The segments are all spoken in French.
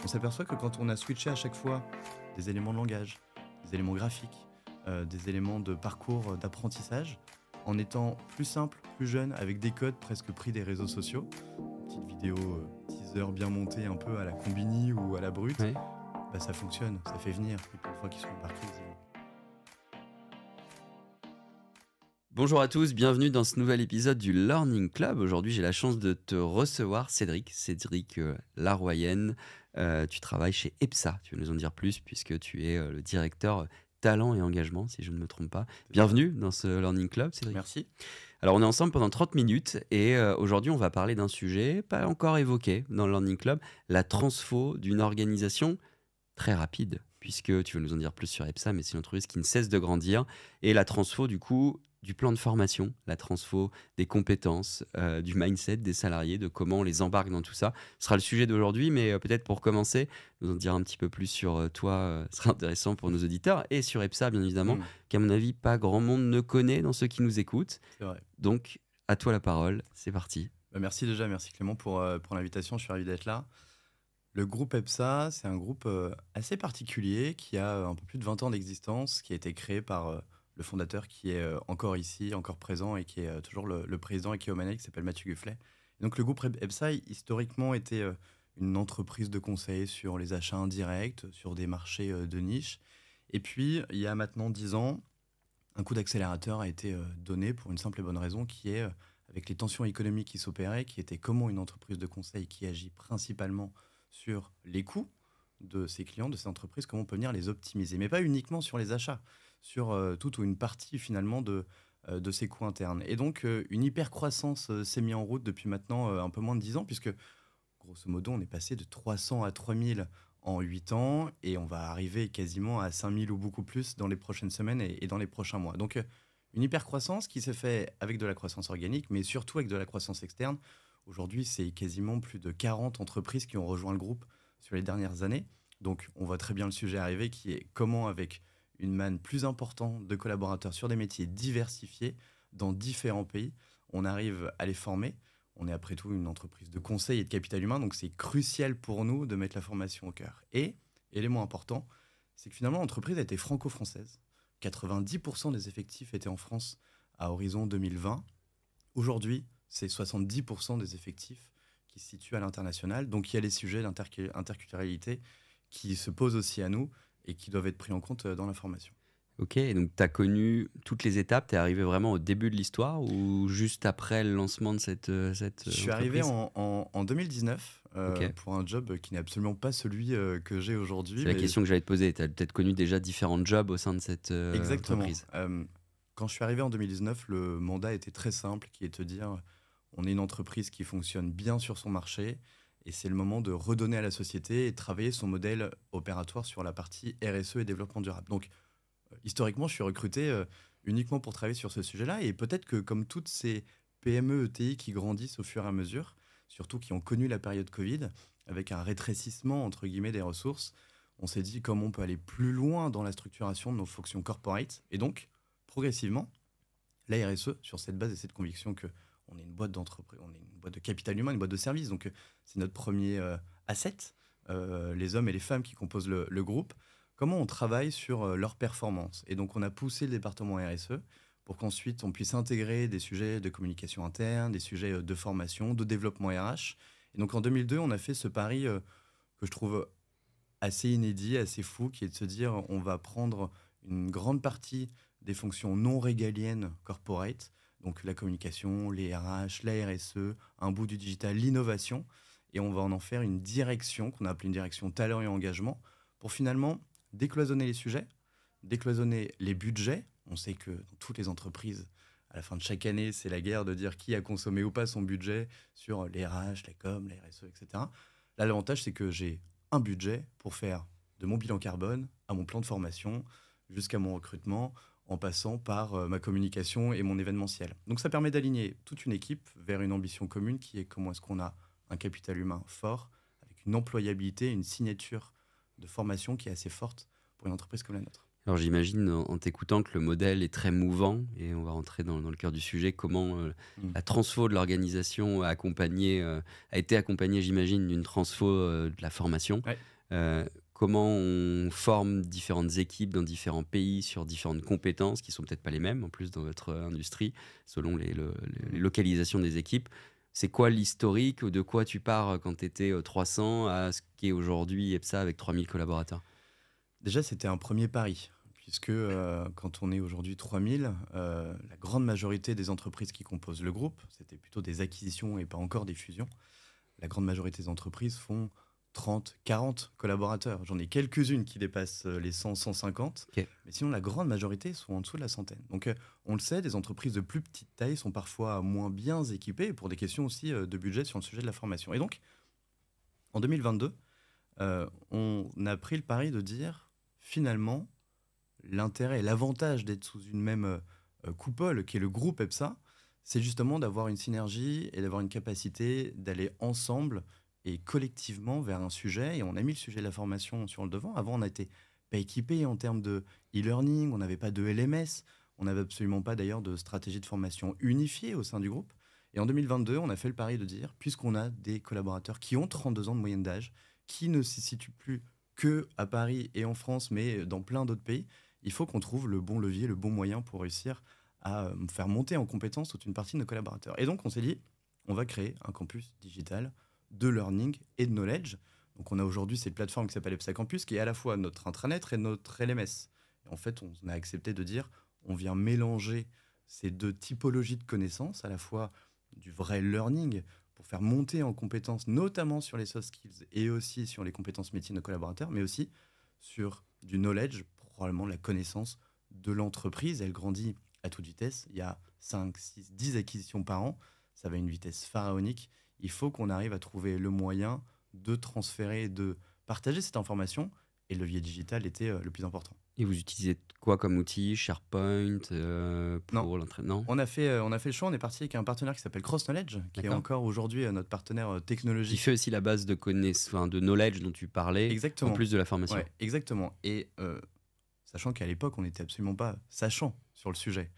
On s'aperçoit que quand on a switché à chaque fois des éléments de langage, des éléments graphiques, des éléments de parcours d'apprentissage, en étant plus simple, plus jeune, avec des codes presque pris des réseaux sociaux, une petite vidéo teaser bien montée un peu à la Combini ou à la Brute, Ouais. ça fonctionne, ça fait venir. Et puis une fois qu'ils sont embarqués, ils y vont. Bonjour à tous, bienvenue dans ce nouvel épisode du Learning Club. Aujourd'hui, j'ai la chance de te recevoir, Cédric Laroyenne. Tu travailles chez EPSA, tu veux nous en dire plus puisque tu es le directeur talent et engagement, si je ne me trompe pas. Bienvenue dans ce Learning Club, Cédric. Merci. Alors, on est ensemble pendant 30 minutes et aujourd'hui, on va parler d'un sujet pas encore évoqué dans le Learning Club, la transfo d'une organisation très rapide, puisque tu veux nous en dire plus sur EPSA, mais c'est une entreprise qui ne cesse de grandir. Et la transfo, du coup, du plan de formation, la transfo des compétences, du mindset des salariés, de comment on les embarque dans tout ça. Ce sera le sujet d'aujourd'hui, mais peut-être pour commencer, nous en dire un petit peu plus sur toi, ce sera intéressant pour nos auditeurs, et sur EPSA, bien évidemment, qu'à mon avis, pas grand monde ne connaît dans ceux qui nous écoutent. C'est vrai. Donc, à toi la parole, c'est parti. Merci Clément pour l'invitation, je suis ravi d'être là. Le groupe EPSA, c'est un groupe assez particulier qui a un peu plus de 20 ans d'existence, qui a été créé par le fondateur qui est encore ici, encore présent et qui est toujours le président et qui est aux manettes, qui s'appelle Mathieu Gufflet. Et donc le groupe EPSA, historiquement, était une entreprise de conseil sur les achats indirects, sur des marchés de niche. Et puis, il y a maintenant 10 ans, un coup d'accélérateur a été donné pour une simple et bonne raison qui est, avec les tensions économiques qui s'opéraient, qui était comment une entreprise de conseil qui agit principalement sur les coûts de ses clients, de ses entreprises, comment on peut venir les optimiser. Mais pas uniquement sur les achats, sur toute ou une partie finalement de ses coûts internes. Et donc, une hyper-croissance s'est mise en route depuis maintenant un peu moins de 10 ans, puisque, grosso modo, on est passé de 300 à 3000 en 8 ans, et on va arriver quasiment à 5000 ou beaucoup plus dans les prochaines semaines et dans les prochains mois. Donc, une hyper-croissance qui s'est fait avec de la croissance organique, mais surtout avec de la croissance externe. Aujourd'hui, c'est quasiment plus de 40 entreprises qui ont rejoint le groupe sur les dernières années. Donc, on voit très bien le sujet arriver qui est comment, avec une manne plus importante de collaborateurs sur des métiers diversifiés dans différents pays, on arrive à les former. On est après tout une entreprise de conseil et de capital humain, donc c'est crucial pour nous de mettre la formation au cœur. Et, élément important, c'est que finalement l'entreprise a été franco-française. 90% des effectifs étaient en France à horizon 2020. Aujourd'hui, c'est 70% des effectifs qui se situent à l'international. Donc il y a les sujets d'interculturalité qui se posent aussi à nous et qui doivent être pris en compte dans la formation. Ok, donc tu as connu toutes les étapes, tu es arrivé vraiment au début de l'histoire ou juste après le lancement de cette Je suis arrivé en 2019 pour un job qui n'est absolument pas celui que j'ai aujourd'hui. C'est la question que j'allais te poser, tu as peut-être connu déjà différents jobs au sein de cette entreprise. Quand je suis arrivé en 2019, le mandat était très simple, qui est de te dire on est une entreprise qui fonctionne bien sur son marché et c'est le moment de redonner à la société et de travailler son modèle opératoire sur la partie RSE et développement durable. Donc, historiquement, je suis recruté uniquement pour travailler sur ce sujet-là et peut-être que comme toutes ces PME, ETI qui grandissent au fur et à mesure, surtout qui ont connu la période Covid, avec un rétrécissement entre guillemets des ressources, on s'est dit comment on peut aller plus loin dans la structuration de nos fonctions corporate et donc, progressivement, la RSE, sur cette base et cette conviction que on est une boîte d'entreprise, on est une boîte de capital humain, une boîte de service, donc c'est notre premier asset, les hommes et les femmes qui composent le groupe. Comment on travaille sur leur performance. Et donc on a poussé le département RSE pour qu'ensuite on puisse intégrer des sujets de communication interne, des sujets de formation, de développement RH. Et donc en 2002, on a fait ce pari que je trouve assez inédit, assez fou, qui est de se dire on va prendre une grande partie des fonctions non régaliennes corporate, donc la communication, les RH, la RSE, un bout du digital, l'innovation, et on va en faire une direction qu'on a appelée une direction talent et engagement, pour finalement décloisonner les sujets, décloisonner les budgets. On sait que dans toutes les entreprises, à la fin de chaque année, c'est la guerre de dire qui a consommé ou pas son budget sur les RH, la com, la RSE, etc. Là, l'avantage, c'est que j'ai un budget pour faire de mon bilan carbone à mon plan de formation, jusqu'à mon recrutement, en passant par ma communication et mon événementiel. Donc ça permet d'aligner toute une équipe vers une ambition commune qui est comment est-ce qu'on a un capital humain fort, avec une employabilité, une signature de formation qui est assez forte pour une entreprise comme la nôtre. Alors j'imagine en t'écoutant que le modèle est très mouvant et on va rentrer dans le cœur du sujet, comment la transfo de l'organisation a été accompagnée, j'imagine, d'une transfo de la formation. Ouais. Comment on forme différentes équipes dans différents pays sur différentes compétences qui sont peut-être pas les mêmes en plus dans votre industrie, selon les Mmh. localisations des équipes. C'est quoi l'historique ou de quoi tu pars quand tu étais 300 à ce qu'est aujourd'hui EPSA avec 3000 collaborateurs? Déjà, c'était un premier pari, puisque quand on est aujourd'hui 3000, la grande majorité des entreprises qui composent le groupe, c'était plutôt des acquisitions et pas encore des fusions. La grande majorité des entreprises font 30, 40 collaborateurs. J'en ai quelques-unes qui dépassent les 100, 150, Ok. mais sinon la grande majorité sont en dessous de la centaine. Donc on le sait, des entreprises de plus petite taille sont parfois moins bien équipées pour des questions aussi de budget sur le sujet de la formation. Et donc, en 2022, on a pris le pari de dire, finalement, l'intérêt et l'avantage d'être sous une même coupole, qui est le groupe EPSA, c'est justement d'avoir une synergie et d'avoir une capacité d'aller ensemble et collectivement vers un sujet. Et on a mis le sujet de la formation sur le devant. Avant, on n'était pas équipé en termes de e-learning, on n'avait pas de LMS, on n'avait absolument pas d'ailleurs de stratégie de formation unifiée au sein du groupe. Et en 2022, on a fait le pari de dire, puisqu'on a des collaborateurs qui ont 32 ans de moyenne d'âge, qui ne se situent plus que à Paris et en France, mais dans plein d'autres pays, il faut qu'on trouve le bon levier, le bon moyen pour réussir à faire monter en compétence toute une partie de nos collaborateurs. Et donc, on s'est dit, on va créer un campus digital de learning et de knowledge. Donc, on a aujourd'hui cette plateforme qui s'appelle EPSA Campus, qui est à la fois notre intranet et notre LMS. Et en fait, on a accepté de dire, on vient mélanger ces deux typologies de connaissances, à la fois du vrai learning, pour faire monter en compétences, notamment sur les soft skills et aussi sur les compétences métiers de nos collaborateurs, mais aussi sur du knowledge, probablement la connaissance de l'entreprise. Elle grandit à toute vitesse. Il y a 5, 6, 10 acquisitions par an. Ça va à une vitesse pharaonique. Il faut qu'on arrive à trouver le moyen de transférer, de partager cette information. Et le levier digital était le plus important. Et vous utilisez quoi comme outil? SharePoint Non, pour l'entraînement? on a fait le choix. On est parti avec un partenaire qui s'appelle Cross Knowledge, qui est D'accord. encore aujourd'hui notre partenaire Qui technologique. fait aussi la base de enfin, de knowledge dont tu parlais, en Exactement. plus de la formation. Ouais, exactement. Et sachant qu'à l'époque, on n'était absolument pas sachant sur le sujet.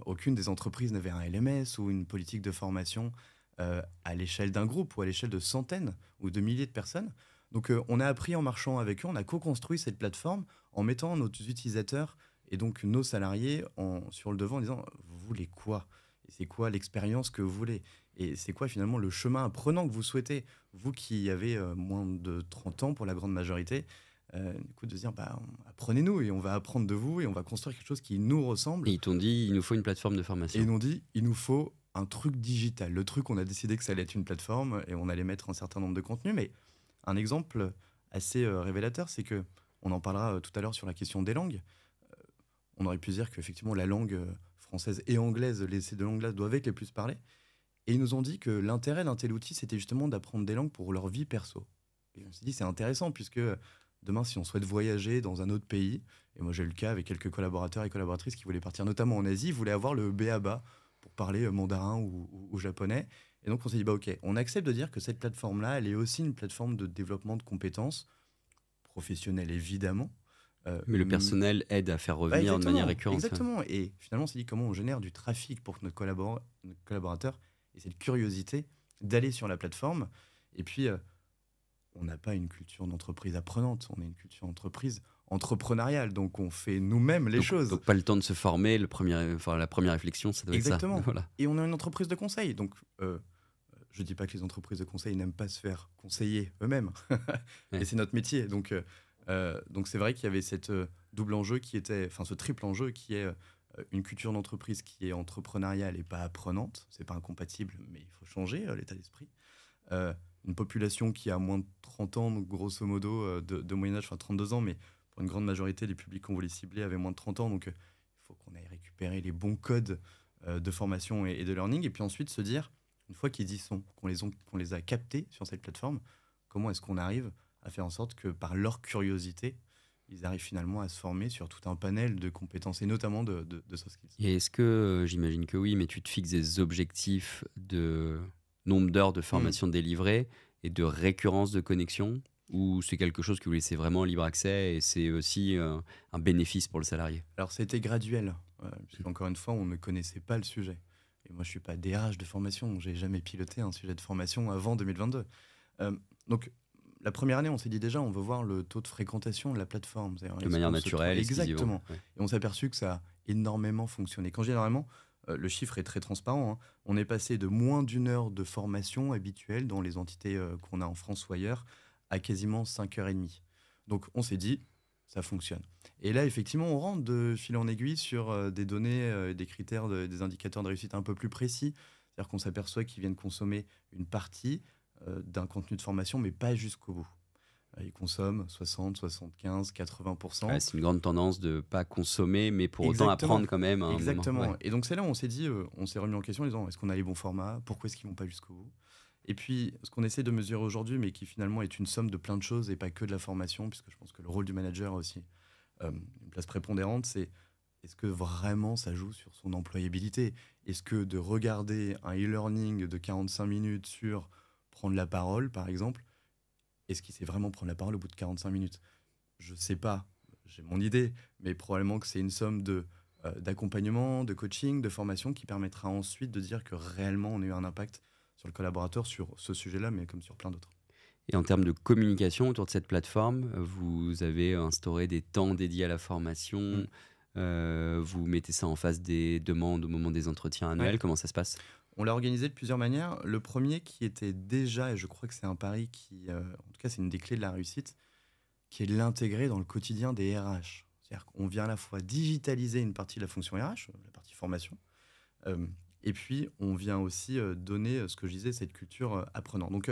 Aucune des entreprises n'avait un LMS ou une politique de formation à l'échelle d'un groupe ou à l'échelle de centaines ou de milliers de personnes. Donc on a appris en marchant avec eux, on a co-construit cette plateforme en mettant nos utilisateurs et donc nos salariés sur le devant en disant, vous voulez quoi? Et c'est quoi l'expérience que vous voulez? Et c'est quoi finalement le chemin apprenant que vous souhaitez? Vous qui avez moins de 30 ans pour la grande majorité, du coup de se dire, bah, apprenez-nous et on va apprendre de vous et on va construire quelque chose qui nous Et ressemble. ils t'ont dit, il nous faut une plateforme de Et ils formation. nous ont dit, il nous faut un truc digital. Le truc, on a décidé que ça allait être une plateforme et on allait mettre un certain nombre de contenus. Mais un exemple assez révélateur, c'est que, on en parlera tout à l'heure sur la question des langues. On aurait pu dire qu'effectivement la langue française et anglaise, ces deux langues-là doivent être les plus parlées. Et ils nous ont dit que l'intérêt d'un tel outil, c'était justement d'apprendre des langues pour leur vie perso. Et on s'est dit, c'est intéressant, puisque demain, si on souhaite voyager dans un autre pays, et moi j'ai eu le cas avec quelques collaborateurs et collaboratrices qui voulaient partir notamment en Asie, ils voulaient avoir le B.A.B.A. pour parler mandarin ou japonais. Et donc on s'est dit, bah ok, on accepte de dire que cette plateforme-là, elle est aussi une plateforme de développement de compétences professionnelles, évidemment. Mais le personnel aide à faire Bah revenir de manière exactement, récurrente. Ouais. exactement. Et finalement, on s'est dit comment on génère du trafic pour que notre collaborateur ait cette curiosité d'aller sur la plateforme. Et puis, on n'a pas une culture d'entreprise apprenante, on a une culture d'entreprise entrepreneuriale. Donc, on fait nous-mêmes les choses. Donc pas le temps de se former, enfin, la première réflexion, ça doit être ça. Exactement. Voilà. Et on a une entreprise de conseil. Donc, je ne dis pas que les entreprises de conseil n'aiment pas se faire conseiller eux-mêmes. Ouais. Et c'est notre métier. Donc c'est vrai qu'il y avait cette double enjeu qui était, enfin ce triple enjeu qui est une culture d'entreprise qui est entrepreneuriale et pas apprenante. C'est pas incompatible, mais il faut changer l'état d'esprit. Euh, une population qui a moins de 30 ans, donc grosso modo, de moyen âge, enfin 32 ans, mais pour une grande majorité, les publics qu'on voulait cibler avaient moins de 30 ans. Donc il faut qu'on aille récupérer les bons codes de formation et de learning. Et puis ensuite se dire, une fois qu'ils y sont, qu'on les a captés sur cette plateforme, comment est-ce qu'on arrive à faire en sorte que par leur curiosité, ils arrivent finalement à se former sur tout un panel de compétences et notamment de soft skills. Et est-ce que, j'imagine que oui, mais tu te fixes des objectifs de nombre d'heures de Hmm. formation délivrées et de récurrence de connexion? Ou c'est quelque chose que vous laissez vraiment libre accès et c'est aussi un bénéfice pour le salarié? Alors, c'était graduel, puisqu'encore une fois, on ne connaissait pas le sujet. Et moi, je ne suis pas DRH de formation, j'ai jamais piloté un sujet de formation avant 2022. Donc, la première année, on s'est dit déjà, on veut voir le taux de fréquentation de la plateforme. C'est-à-dire, De est-ce manière qu'on se trouve naturelle, exclusivement. exactement. Ouais. Et on s'est aperçu que ça a énormément fonctionné. Quand je dis énormément, le chiffre est très transparent, hein. On est passé de moins d'une heure de formation habituelle dans les entités qu'on a en France ou ailleurs à quasiment 5h30. Donc on s'est dit, ça fonctionne. Et là, effectivement, on rentre de fil en aiguille sur des données, des critères, des indicateurs de réussite un peu plus précis. C'est-à-dire qu'on s'aperçoit qu'ils viennent consommer une partie d'un contenu de formation, mais pas jusqu'au bout. Ils consomment 60, 75, Ouais, 80%. c'est une grande tendance de pas consommer, mais pour autant Exactement. apprendre quand même à un moment. Exactement. Ouais. Et donc c'est là où on s'est dit, on s'est remis en question en disant, est-ce qu'on a les bons formats? Pourquoi est-ce qu'ils vont pas jusqu'au bout? Et puis, ce qu'on essaie de mesurer aujourd'hui, mais qui finalement est une somme de plein de choses et pas que de la formation, puisque je pense que le rôle du manager a aussi une place prépondérante, c'est est-ce que vraiment ça joue sur son employabilité? Est-ce que de regarder un e-learning de 45 minutes sur prendre la parole, par exemple, est-ce qu'il sait vraiment prendre la parole au bout de 45 minutes? Je sais pas, j'ai mon idée, mais probablement que c'est une somme d'accompagnement, de coaching, de formation qui permettra ensuite de dire que réellement on a eu un impact sur le collaborateur sur ce sujet-là, mais comme sur plein d'autres. Et en termes de communication autour de cette plateforme, vous avez instauré des temps dédiés à la formation, Mm. vous mettez ça en face des demandes au moment des entretiens Ouais. annuels, comment ça se passe? On l'a organisé de plusieurs manières. Le premier qui était déjà, et je crois que c'est un pari qui, en tout cas c'est une des clés de la réussite, qui est de l'intégrer dans le quotidien des RH. C'est-à-dire qu'on vient à la fois digitaliser une partie de la fonction RH, la partie formation, euh, et puis on vient aussi donner, ce que je disais, cette culture apprenant. Donc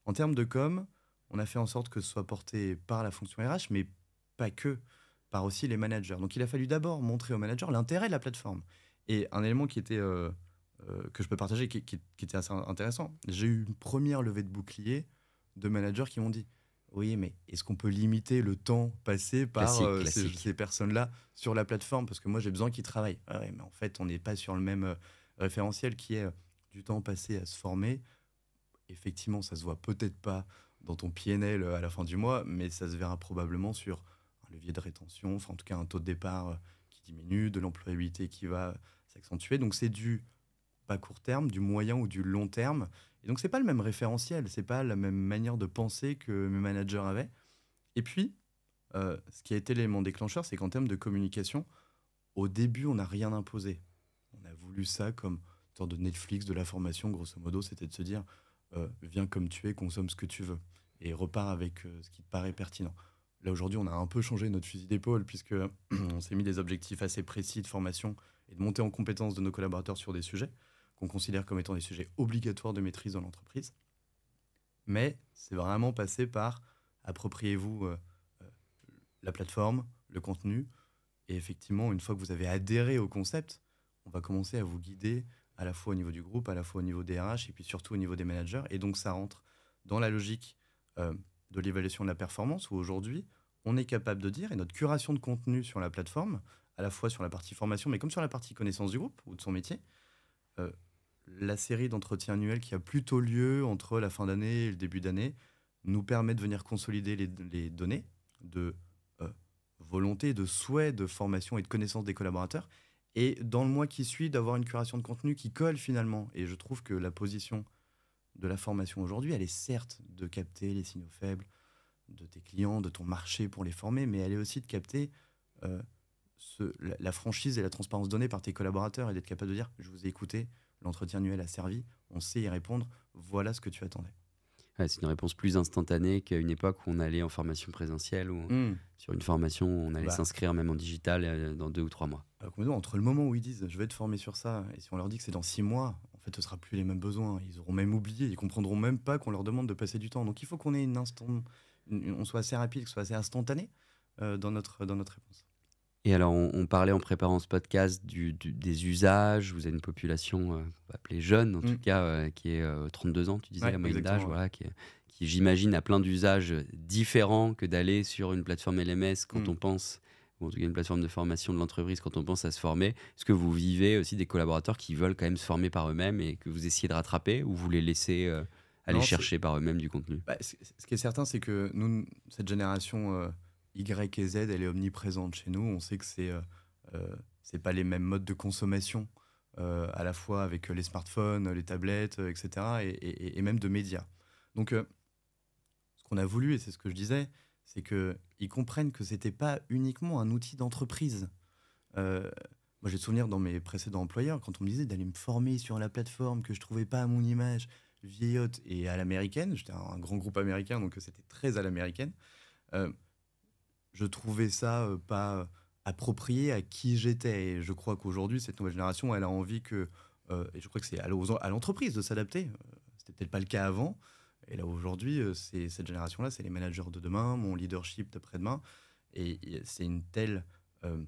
en termes de com, on a fait en sorte que ce soit porté par la fonction RH, mais pas que, par aussi les managers. Donc il a fallu d'abord montrer aux managers l'intérêt de la plateforme. Et un élément qui était, que je peux partager, qui était assez intéressant, j'ai eu une première levée de bouclier de managers qui m'ont dit, oui, mais est-ce qu'on peut limiter le temps passé par Classique, ces classique. personnes-là sur la plateforme? Parce que moi, j'ai besoin qu'ils travaillent. Ah ouais, mais en fait, on n'est pas sur le même référentiel qui est du temps passé à se former. Effectivement, ça se voit peut-être pas dans ton PNL à la fin du mois, mais ça se verra probablement sur un levier de rétention, enfin en tout cas un taux de départ qui diminue, de l'employabilité qui va s'accentuer. Donc c'est du pas court terme, du moyen ou du long terme. Et donc c'est pas le même référentiel, c'est pas la même manière de penser que mes managers avaient. Et puis, ce qui a été l'élément déclencheur, c'est qu'en termes de communication, au début, on n'a rien imposé. On a voulu ça comme une sorte de Netflix de la formation, grosso modo, c'était de se dire viens comme tu es, consomme ce que tu veux et repars avec ce qui te paraît pertinent. Là, aujourd'hui, on a un peu changé notre fusil d'épaule puisque on s'est mis des objectifs assez précis de formation et de montée en compétence de nos collaborateurs sur des sujets qu'on considère comme étant des sujets obligatoires de maîtrise dans l'entreprise. Mais c'est vraiment passé par appropriez-vous la plateforme, le contenu, et effectivement, une fois que vous avez adhéré au concept, on va commencer à vous guider à la fois au niveau du groupe, à la fois au niveau des RH et puis surtout au niveau des managers. Et donc ça rentre dans la logique euh, de l'évaluation de la performance où aujourd'hui, on est capable de dire, et notre curation de contenu sur la plateforme, à la fois sur la partie formation, mais comme sur la partie connaissance du groupe ou de son métier, euh, la série d'entretiens annuels qui a plutôt lieu entre la fin d'année et le début d'année nous permet de venir consolider les données de euh, volonté, de souhait de formation et de connaissance des collaborateurs. Et dans le mois qui suit, d'avoir une curation de contenu qui colle finalement. Et je trouve que la position de la formation aujourd'hui, elle est certes de capter les signaux faibles de tes clients, de ton marché pour les former, mais elle est aussi de capter euh, la franchise et la transparence donnée par tes collaborateurs et d'être capable de dire je vous ai écouté, l'entretien annuel a servi, on sait y répondre, voilà ce que tu attendais. Ouais, c'est une réponse plus instantanée qu'à une époque où on allait en formation présentielle ou Hmm. sur une formation où on allait Bah, s'inscrire même en digital dans 2 ou 3 mois. complètement, entre le moment où ils disent je vais te former sur ça et si on leur dit que c'est dans 6 mois, en fait ce sera plus les mêmes besoins. Ils auront même oublié, ils comprendront même pas qu'on leur demande de passer du temps. Donc il faut qu'on ait on soit assez rapide, que ce soit assez instantané dans notre réponse. Et alors, on parlait en préparant ce podcast des usages. Vous avez une population qu'on va appeler jeune, en tout Hmm. cas, qui est 32 ans, tu disais, Ouais, la moyenne d'âge, exactement. Ouais. voilà, qui j'imagine, a plein d'usages différents que d'aller sur une plateforme LMS quand Hmm. on pense, ou en tout cas une plateforme de formation de l'entreprise quand on pense à se former. Est-ce que vous vivez aussi des collaborateurs qui veulent quand même se former par eux-mêmes et que vous essayez de rattraper ou vous les laissez aller Non, chercher par eux-mêmes du contenu? bah, ce qui est certain, c'est que nous, cette génération Y et Z, elle est omniprésente chez nous. On sait que c'est pas les mêmes modes de consommation, à la fois avec les smartphones, les tablettes, etc., et même de médias. Donc, ce qu'on a voulu, et c'est ce que je disais, c'est qu'ils comprennent que c'était pas uniquement un outil d'entreprise. Euh, Moi, j'ai le souvenir dans mes précédents employeurs, quand on me disait d'aller me former sur la plateforme que je trouvais pas à mon image, vieillotte et à l'américaine. J'étais un grand groupe américain, donc c'était très à l'américaine. Euh, je trouvais ça pas approprié à qui j'étais. Et je crois qu'aujourd'hui, cette nouvelle génération, elle a envie que, et je crois que c'est à l'entreprise de s'adapter. C'était peut-être pas le cas avant. Et là, aujourd'hui, c'est cette génération-là, c'est les managers de demain, mon leadership d'après-demain. Et c'est euh,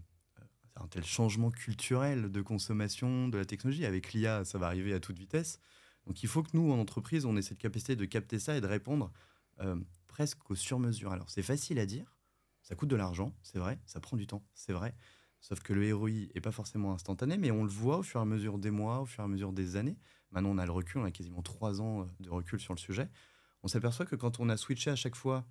un tel changement culturel de consommation de la technologie. Avec l'IA, ça va arriver à toute vitesse. Donc il faut que nous, en entreprise, on ait cette capacité de capter ça et de répondre euh, presque au sur-mesure. Alors c'est facile à dire, ça coûte de l'argent, c'est vrai, ça prend du temps, c'est vrai. Sauf que le ROI n'est pas forcément instantané, mais on le voit au fur et à mesure des mois, au fur et à mesure des années. Maintenant, on a le recul, on a quasiment 3 ans de recul sur le sujet. On s'aperçoit que quand on a switché à chaque fois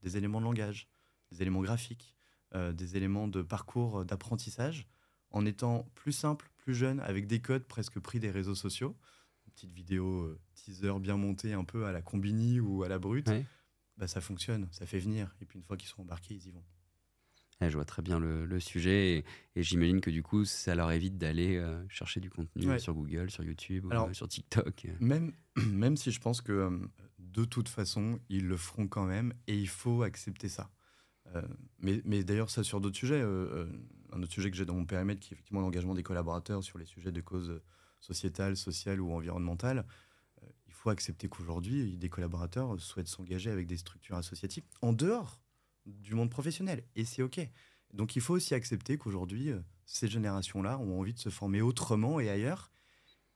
des éléments de langage, des éléments graphiques, des éléments de parcours d'apprentissage, en étant plus simple, plus jeune, avec des codes presque pris des réseaux sociaux, une petite vidéo teaser bien montée un peu à la Combini ou à la Brute, Ouais. bah, ça fonctionne, ça fait venir. Et puis une fois qu'ils sont embarqués, ils y vont. Ouais, je vois très bien le sujet et j'imagine que du coup, ça leur évite d'aller chercher du contenu Ouais. sur Google, sur YouTube, Alors, sur TikTok. même, même si je pense que de toute façon, ils le feront quand même, et il faut accepter ça. Mais d'ailleurs, ça sur d'autres sujets. Un autre sujet que j'ai dans mon périmètre, qui est effectivement l'engagement des collaborateurs sur les sujets de causes sociétales, sociales ou environnementales. Il faut accepter qu'aujourd'hui, des collaborateurs souhaitent s'engager avec des structures associatives en dehors du monde professionnel. Et c'est OK. Donc il faut aussi accepter qu'aujourd'hui, ces générations-là ont envie de se former autrement et ailleurs.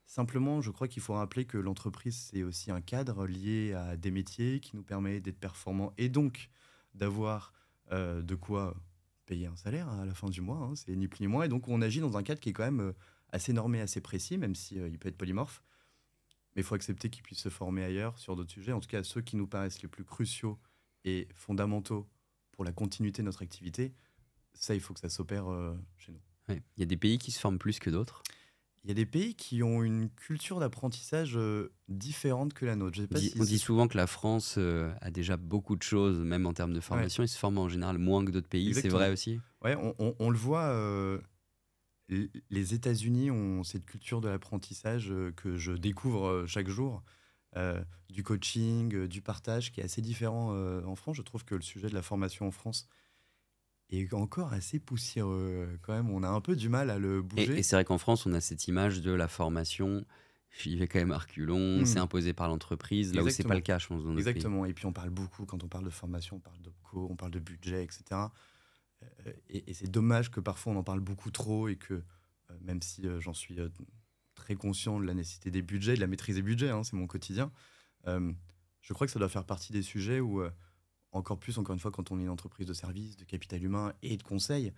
Simplement, je crois qu'il faut rappeler que l'entreprise, c'est aussi un cadre lié à des métiers qui nous permet d'être performants et donc d'avoir de quoi payer un salaire à la fin du mois. Hein, c'est ni plus ni moins. Et donc, on agit dans un cadre qui est quand même assez normé, assez précis, même si, il peut être polymorphe. Mais il faut accepter qu'ils puissent se former ailleurs sur d'autres sujets. En tout cas, ceux qui nous paraissent les plus cruciaux et fondamentaux pour la continuité de notre activité, ça, il faut que ça s'opère chez nous. Ouais. Il y a des pays qui se forment plus que d'autres. Il y a des pays qui ont une culture d'apprentissage différente que la nôtre. Je sais pas si On dit souvent que la France a déjà beaucoup de choses, même en termes de Ouais, formation. Ils se forment en général moins que d'autres pays. C'est vrai exactement. aussi? Ouais, on le voit. Les États-Unis ont cette culture de l'apprentissage que je découvre chaque jour, du coaching, du partage, qui est assez différent en France. Je trouve que le sujet de la formation en France est encore assez poussiéreux quand même. On a un peu du mal à le Et bouger. c'est vrai qu'en France, on a cette image de la formation. J'y vais quand même à reculons. C'est Hmm, imposé par l'entreprise. Là où c'est pas le exactement. cas, je pense, dans notre pays. Exactement. Et puis on parle beaucoup, quand on parle de formation, on parle d'OPCO, on parle de budget, etc. Et c'est dommage que parfois on en parle beaucoup trop et que, même si j'en suis très conscient de la nécessité des budgets, de la maîtrise des budgets, hein, c'est mon quotidien, euh, je crois que ça doit faire partie des sujets où, encore plus, encore une fois, quand on est une entreprise de service, de capital humain et de conseil,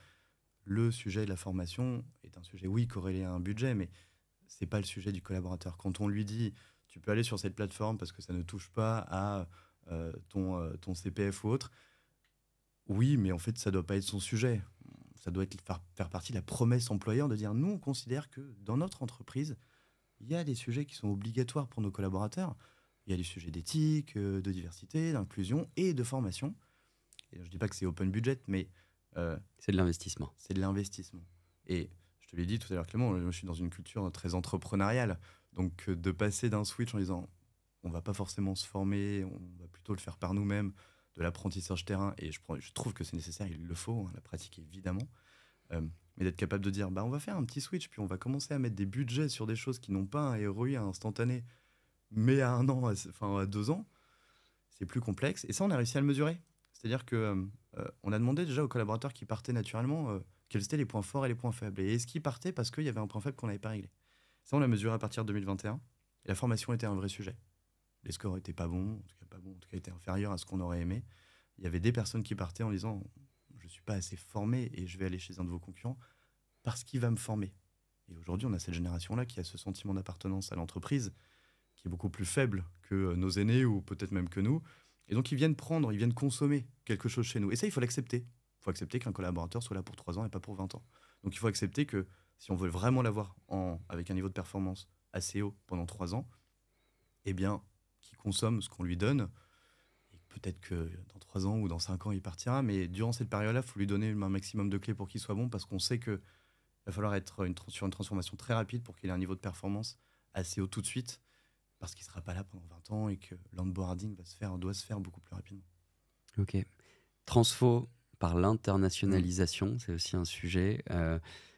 le sujet de la formation est un sujet, oui, corrélé à un budget, mais c'est pas le sujet du collaborateur. Quand on lui dit, tu peux aller sur cette plateforme parce que ça ne touche pas à ton CPF ou autre, oui, mais en fait, ça doit pas être son sujet. Ça doit faire partie de la promesse employeur de dire, nous, on considère que dans notre entreprise, il y a des sujets qui sont obligatoires pour nos collaborateurs. Il y a des sujets d'éthique, de diversité, d'inclusion et de formation. Et je ne dis pas que c'est open budget, mais C'est de l'investissement. c'est de l'investissement. Et je te l'ai dit tout à l'heure, Clément, je suis dans une culture très entrepreneuriale. Donc, de passer d'un switch en disant, on va pas forcément se former, on va plutôt le faire par nous-mêmes, de l'apprentissage terrain, et je trouve que c'est nécessaire, il le faut, hein, la pratique évidemment, euh, mais d'être capable de dire, bah, on va faire un petit switch, puis on va commencer à mettre des budgets sur des choses qui n'ont pas un ROI instantané, mais à 1 an, enfin à 2 ans, c'est plus complexe. Et ça, on a réussi à le mesurer. C'est-à-dire que on a demandé déjà aux collaborateurs qui partaient naturellement quels étaient les points forts et les points faibles. Et est-ce qu'ils partaient parce qu'il y avait un point faible qu'on n'avait pas réglé. Ça, on l'a mesuré à partir de 2021. Et la formation était un vrai sujet. Les scores étaient pas bons, en tout cas étaient inférieurs à ce qu'on aurait aimé. Il y avait des personnes qui partaient en disant, je suis pas assez formé et je vais aller chez un de vos concurrents parce qu'il va me former. Et aujourd'hui, on a cette génération-là qui a ce sentiment d'appartenance à l'entreprise qui est beaucoup plus faible que nos aînés ou peut-être même que nous. Et donc, ils viennent consommer quelque chose chez nous. Et ça, il faut l'accepter. Il faut accepter qu'un collaborateur soit là pour 3 ans et pas pour 20 ans. Donc, il faut accepter que si on veut vraiment l'avoir avec un niveau de performance assez haut pendant 3 ans, eh bien, qu'il consomme ce qu'on lui donne. Et peut-être que dans 3 ans ou dans 5 ans, il partira, mais durant cette période-là, il faut lui donner un maximum de clés pour qu'il soit bon, parce qu'on sait qu'il va falloir être sur une transformation très rapide pour qu'il ait un niveau de performance assez haut tout de suite, parce qu'il ne sera pas là pendant 20 ans et que l'onboarding doit se faire beaucoup plus rapidement. Ok. Transfo par Mm. l'internationalisation, c'est aussi un sujet.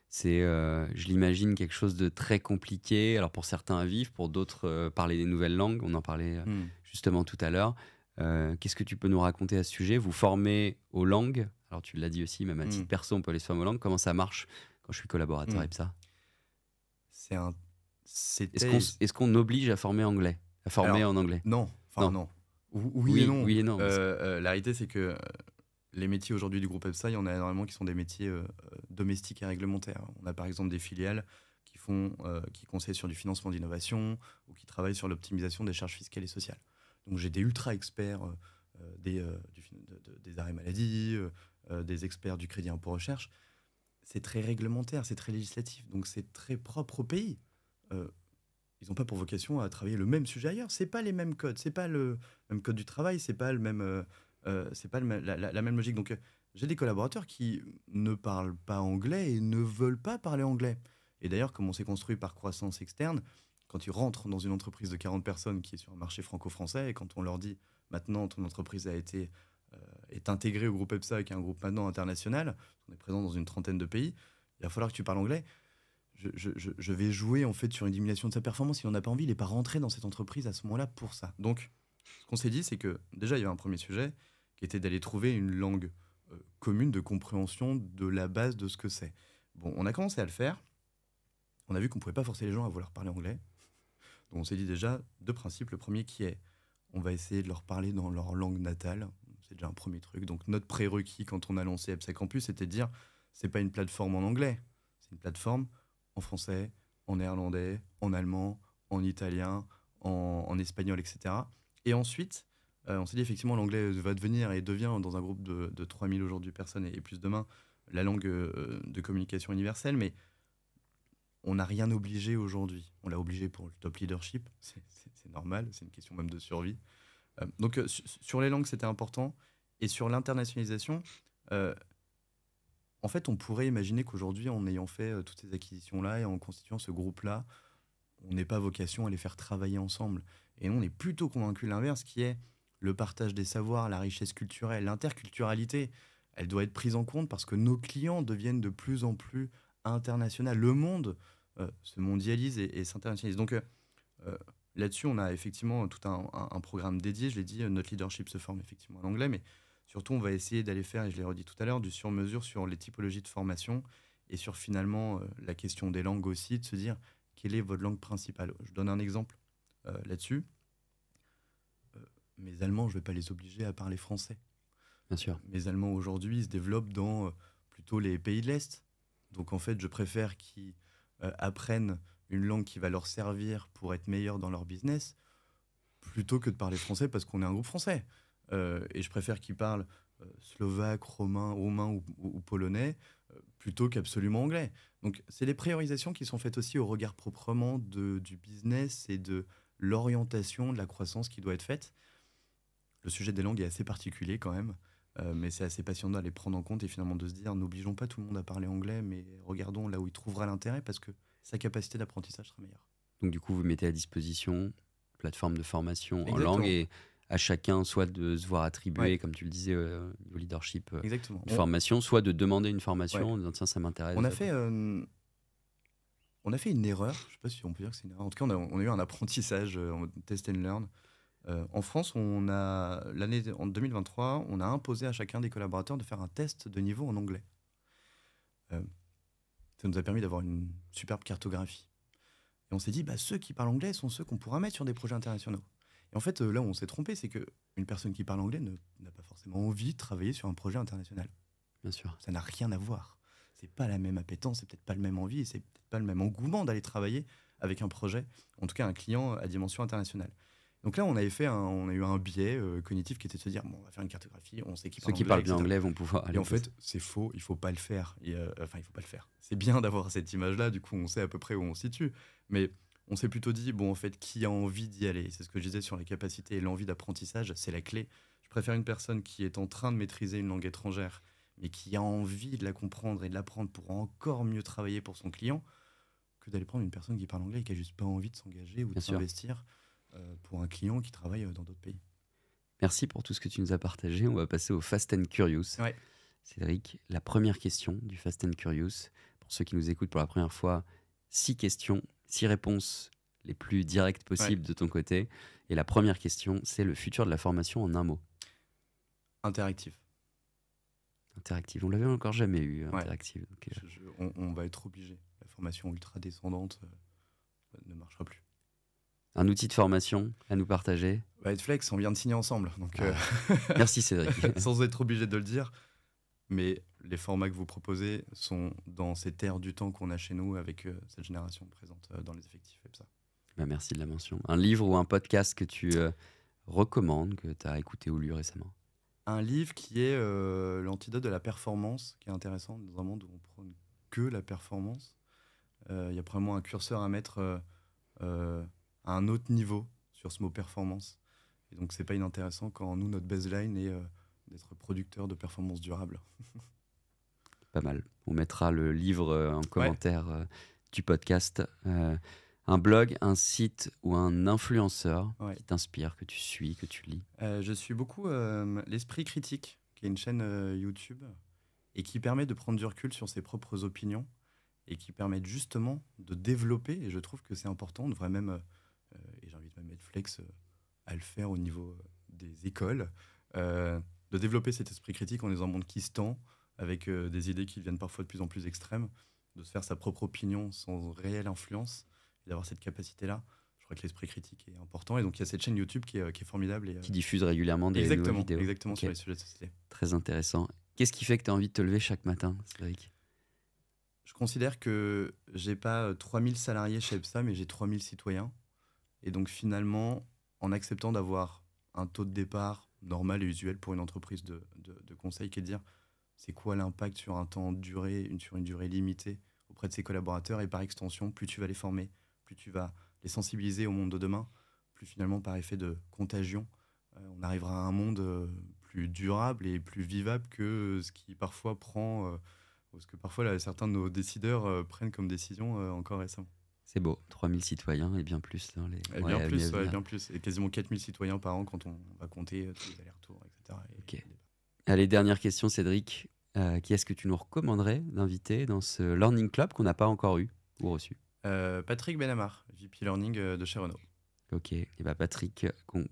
C'est, je l'imagine, quelque chose de très compliqué. Alors pour certains à vivre, pour d'autres parler des nouvelles langues. On en parlait Mm. justement tout à l'heure. Qu'est-ce que tu peux nous raconter à ce sujet? Vous formez aux langues. Alors tu l'as dit aussi, même à titre Mm. perso, on peut aller se former aux langues. Comment ça marche quand je suis collaborateur Mm. EPSA? C'est un... Est-ce C'était... qu'on est-ce qu'on oblige à former anglais, à former Alors, en anglais? non. Enfin, Non. non. Oui et Oui, non. oui et non. La réalité, c'est que les métiers aujourd'hui du groupe EPSA, il y en a énormément qui sont des métiers domestiques et réglementaires. On a par exemple des filiales qui conseillent sur du financement d'innovation ou qui travaillent sur l'optimisation des charges fiscales et sociales. Donc j'ai des ultra experts des arrêts maladie, des experts du crédit impôt recherche. C'est très réglementaire, c'est très législatif, donc c'est très propre au pays. Euh, Ils n'ont pas pour vocation à travailler le même sujet ailleurs. C'est pas les mêmes codes, c'est pas le même code du travail, c'est pas le même, c'est pas la même logique. Donc j'ai des collaborateurs qui ne parlent pas anglais et ne veulent pas parler anglais. Et d'ailleurs, comme on s'est construit par croissance externe, quand ils rentrent dans une entreprise de 40 personnes qui est sur un marché franco-français, et quand on leur dit maintenant ton entreprise est intégrée au groupe EPSA, qui est un groupe maintenant international, on est présent dans une trentaine de pays, il va falloir que tu parles anglais. Je vais jouer en fait sur une diminution de sa performance. Il n'en a pas envie, il n'est pas rentré dans cette entreprise à ce moment-là pour ça. Donc, ce qu'on s'est dit, c'est que déjà, il y avait un premier sujet qui était d'aller trouver une langue commune de compréhension de la base de ce que c'est. Bon, on a commencé à le faire. On a vu qu'on ne pouvait pas forcer les gens à vouloir parler anglais. Donc, on s'est dit déjà deux principes. Le premier qui est, on va essayer de leur parler dans leur langue natale. C'est déjà un premier truc. Donc, notre prérequis quand on a lancé EPSA Campus, c'était de dire, c'est pas une plateforme en anglais, c'est une plateforme en français, en néerlandais, en allemand, en italien, en espagnol, etc. Et ensuite, on s'est dit effectivement l'anglais va devenir et devient dans un groupe de 3000 aujourd'hui personnes et plus demain la langue de communication universelle, mais on n'a rien obligé aujourd'hui. On l'a obligé pour le top leadership, c'est normal, c'est une question même de survie. Donc sur les langues, c'était important. Et sur l'internationalisation, en fait, on pourrait imaginer qu'aujourd'hui, en ayant fait toutes ces acquisitions-là et en constituant ce groupe-là, on n'ait pas vocation à les faire travailler ensemble. Et nous, on est plutôt convaincus de l'inverse, qui est le partage des savoirs, la richesse culturelle, l'interculturalité. Elle doit être prise en compte parce que nos clients deviennent de plus en plus internationaux. Le monde se mondialise et s'internationalise. Donc là-dessus, on a effectivement tout un programme dédié. Je l'ai dit, notre leadership se forme effectivement en anglais, mais surtout, on va essayer d'aller faire, et je l'ai redit tout à l'heure, du sur-mesure sur les typologies de formation et sur finalement la question des langues aussi, de se dire quelle est votre langue principale. Je donne un exemple là-dessus. Mes Allemands, je ne vais pas les obliger à parler français. Bien sûr. Mes Allemands aujourd'hui, ils se développent dans plutôt les pays de l'Est. Donc en fait, je préfère qu'ils apprennent une langue qui va leur servir pour être meilleurs dans leur business, plutôt que de parler français parce qu'on est un groupe français. Et je préfère qu'ils parlent slovaque, roumain ou polonais plutôt qu'absolument anglais. Donc, c'est des priorisations qui sont faites aussi au regard proprement du business et de l'orientation de la croissance qui doit être faite. Le sujet des langues est assez particulier quand même, mais c'est assez passionnant à les prendre en compte et finalement de se dire n'obligeons pas tout le monde à parler anglais, mais regardons là où il trouvera l'intérêt parce que sa capacité d'apprentissage sera meilleure. Donc du coup, vous mettez à disposition plateforme de formation en Exactement. langue et à chacun soit de se voir attribuer, Ouais. comme tu le disais, au leadership, Exactement. une formation, soit de demander une Ouais. formation en disant tiens, ça m'intéresse. On a fait une erreur, je ne sais pas si on peut dire que c'est une erreur. En tout cas, on a eu un apprentissage en test and learn. En France, en 2023, on a imposé à chacun des collaborateurs de faire un test de niveau en anglais. Ça nous a permis d'avoir une superbe cartographie. Et on s'est dit, ceux qui parlent anglais sont ceux qu'on pourra mettre sur des projets internationaux. Et en fait, là où on s'est trompé, c'est qu'une personne qui parle anglais n'a pas forcément envie de travailler sur un projet international. Bien sûr. Ça n'a rien à voir. C'est pas la même appétence, c'est peut-être pas le même envie, et c'est peut-être pas le même engouement d'aller travailler avec un projet, en tout cas un client à dimension internationale. Donc là, on a eu un biais cognitif qui était de se dire, bon, on va faire une cartographie, on sait qui Ceux parle qui anglais, parlent bien etc. anglais vont pouvoir aller. Et en fait, c'est faux, il faut pas le faire. Enfin, il faut pas le faire. C'est bien d'avoir cette image-là, du coup, on sait à peu près où on se situe. Mais on s'est plutôt dit, bon, en fait, qui a envie d'y aller? C'est ce que je disais sur les capacités et l'envie d'apprentissage, c'est la clé. Je préfère une personne qui est en train de maîtriser une langue étrangère, mais qui a envie de la comprendre et de l'apprendre pour encore mieux travailler pour son client, que d'aller prendre une personne qui parle anglais et qui a juste pas envie de s'engager ou de Bien sûr. s'investir pour un client qui travaille dans d'autres pays. Merci pour tout ce que tu nous as partagé. On va passer au Fast and Curious. Ouais. Cédric, la première question du Fast and Curious. Pour ceux qui nous écoutent pour la première fois, 6 questions, 6 réponses les plus directes possibles de ton côté. Et la première question, c'est le futur de la formation en un mot. Interactif. Interactive. On l'avait encore jamais eu, Ouais. interactive. Donc, On va être obligé. La formation ultra descendante ne marchera plus. un outil de formation à nous partager. Flex, on vient de signer ensemble. Donc, Merci Cédric. sans être obligé de le dire. Mais les formats que vous proposez sont dans cette ère du temps qu'on a chez nous avec cette génération présente dans les effectifs EPSA. Merci de la mention. Un livre ou un podcast que tu recommandes, que tu as écouté ou lu récemment? Un livre qui est l'antidote de la performance, qui est intéressant dans un monde où on prône que la performance. Il y a probablement un curseur à mettre à un autre niveau sur ce mot performance. Et donc, c'est pas inintéressant quand nous, notre baseline est d'être producteur de performance durable. Pas mal. On mettra le livre en commentaire du podcast. Un blog, un site ou un influenceur qui t'inspire, que tu suis, que tu lis? Je suis beaucoup l'Esprit Critique, qui est une chaîne YouTube et qui permet de prendre du recul sur ses propres opinions et qui permet justement de développer, et je trouve que c'est important, on devrait même, et j'invite même Netflix à le faire au niveau des écoles, de développer cet esprit critique. On est dans un monde qui se tend, avec des idées qui deviennent parfois de plus en plus extrêmes, de se faire sa propre opinion sans réelle influence, et d'avoir cette capacité-là. Je crois que l'esprit critique est important, et donc il y a cette chaîne YouTube qui est formidable. Et, Qui diffuse régulièrement des nouvelles vidéos. Exactement, Ok. sur les sujets de société. Très intéressant. Qu'est-ce qui fait que tu as envie de te lever chaque matin, Cédric? Je considère que j'ai pas 3000 salariés chez EPSA, mais j'ai 3000 citoyens. Et donc finalement, en acceptant d'avoir un taux de départ normal et usuel pour une entreprise de conseil, qui est de dire c'est quoi l'impact sur un temps duré, sur une durée limitée auprès de ses collaborateurs, et par extension, plus tu vas les former, plus tu vas les sensibiliser au monde de demain, plus finalement par effet de contagion, on arrivera à un monde plus durable et plus vivable que ce qui parfois prend... Parce que parfois, là, certains de nos décideurs prennent comme décision encore récemment. C'est beau, 3000 citoyens et bien plus dans les Et mois bien à plus, venir. bien plus. Et quasiment 4000 citoyens par an quand on va compter tous les allers-retours, etc. Ok. Allez, dernière question, Cédric. Qui est-ce que tu nous recommanderais d'inviter dans ce Learning Club qu'on n'a pas encore eu ou reçu? Patrick Benamar, VP Learning de chez Renault. Ok, et bah Patrick, qu'on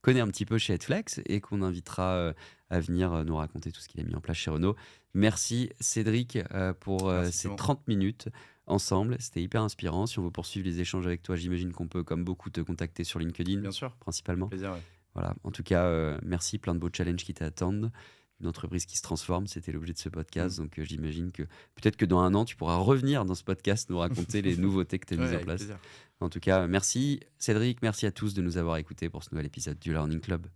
connaît un petit peu chez Headflex et qu'on invitera à venir nous raconter tout ce qu'il a mis en place chez Renault. Merci Cédric pour Merci, ces Clément. 30 minutes ensemble. C'était hyper inspirant. Si on veut poursuivre les échanges avec toi, j'imagine qu'on peut, comme beaucoup, te contacter sur LinkedIn, Bien sûr, principalement. plaisir. Ouais. Voilà. En tout cas, merci, plein de beaux challenges qui t'attendent. Une entreprise qui se transforme, c'était l'objet de ce podcast. Donc j'imagine que peut-être que dans un an, tu pourras revenir dans ce podcast nous raconter les nouveautés que tu as mises en avec place. plaisir. En tout cas, merci Cédric, merci à tous de nous avoir écoutés pour ce nouvel épisode du Learning Club.